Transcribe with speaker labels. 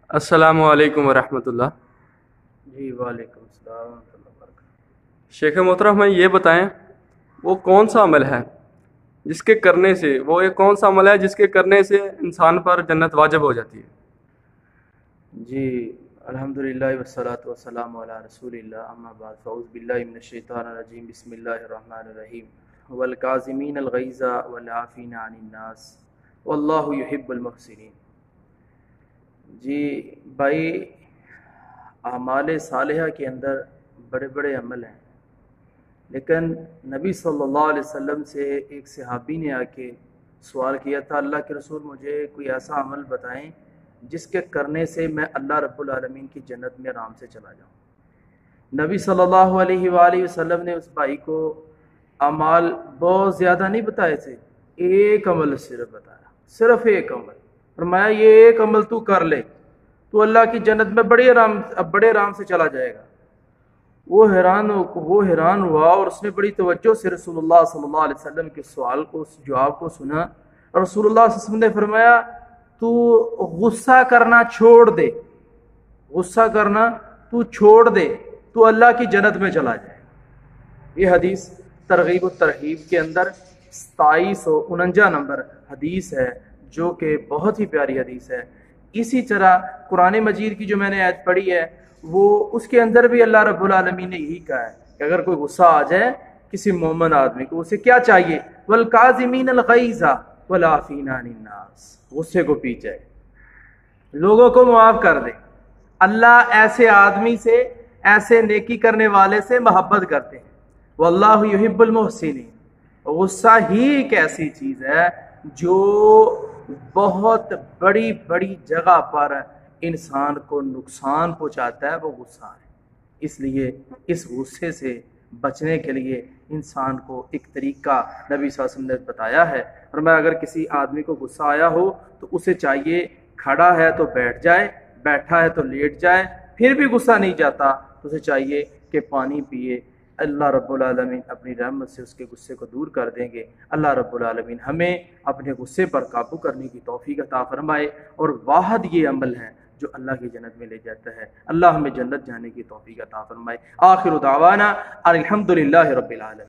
Speaker 1: السلام علیکم ورحمۃ اللہ۔
Speaker 2: جی وعلیکم السلام ورحمۃ اللہ وبرکاتہ۔
Speaker 1: شیخ محترم ہمیں یہ بتائیں وہ کون سا عمل ہے جس کے کرنے سے کون سا عمل ہے جس کے کرنے سے انسان پر جنت واجب ہو جاتی ہے؟
Speaker 2: جی الحمدللہ والصلاۃ والسلام علی رسول اللہ، اما بعد فاعوذ باللہ من الشیطان الرجیم، بسم اللہ الرحمن الرحیم، والکاظمین الغیظ والعافین عن الناس واللہ یحب المحسنین۔ جی بھائی، اعمال صالحہ کے اندر بڑے بڑے عمل ہیں، لیکن نبی صلی اللہ علیہ وسلم سے ایک صحابی نے آ کے سوال کیا تھا، اللہ کے رسول مجھے کوئی ایسا عمل بتائیں جس کے کرنے سے میں اللہ رب العالمین کی جنت میں آرام سے چلا جاؤں۔ نبی صلی اللہ علیہ وآلہ وسلم نے اس بھائی کو اعمال بہت زیادہ نہیں بتائے تھے، ایک عمل صرف بتایا، صرف ایک عمل، فرمایا یہ ایک عمل تو کر لے تو اللہ کی جنت میں بڑے آرام سے چلا جائے گا۔ وہ حیران ہوا اور اس نے بڑی توجہ سے رسول اللہ صلی اللہ علیہ وسلم کے سوال کو، اس جواب کو سنا، اور رسول اللہ صلی اللہ علیہ وسلم نے فرمایا تو غصہ کرنا چھوڑ دے، غصہ کرنا تو چھوڑ دے تو اللہ کی جنت میں چلا جائے گا۔ یہ حدیث ترغیب و ترہیب کے اندر 2749 نمبر حدیث ہے، جو کہ بہت ہی پیاری حدیث ہے۔ اسی طرح قرآن مجید کی جو میں نے آیت پڑھی ہے، وہ اس کے اندر بھی اللہ رب العالمین نے یہی کہا ہے کہ اگر کوئی غصہ آ جائے کسی مومن آدمی کو، اسے کیا چاہیے؟ والکاظمین الغیظ والعافین عن الناس، غصے کو پی جائے، لوگوں کو معاف کر دے۔ اللہ ایسے آدمی سے، ایسے نیکی کرنے والے سے محبت کرتے ہیں۔ واللہ یحب المحسنین۔ غصہ ہی ایک ایسی چیز ہے جو بہت بڑی بڑی جگہ پر انسان کو نقصان پہنچاتا ہے، وہ غصہ ہے۔ اس لیے اس غصے سے بچنے کے لیے انسان کو ایک طریقہ نبی صلی اللہ علیہ وسلم نے بتایا ہے، اور میں اگر کسی آدمی کو غصہ آیا ہو تو اسے چاہیے کھڑا ہے تو بیٹھ جائے، بیٹھا ہے تو لیٹ جائے، پھر بھی غصہ نہیں جاتا تو اسے چاہیے کہ پانی پیے۔ اللہ رب العالمین اپنی رحمت سے اس کے غصے کو دور کر دیں گے۔ اللہ رب العالمین ہمیں اپنے غصے پر قابو کرنے کی توفیق عطا فرمائے، اور واحد یہ عمل ہے جو اللہ کی جنت میں لے جاتا ہے۔ اللہ ہمیں جنت جانے کی توفیق عطا فرمائے۔ آخر دعوانا الحمدللہ رب العالمین۔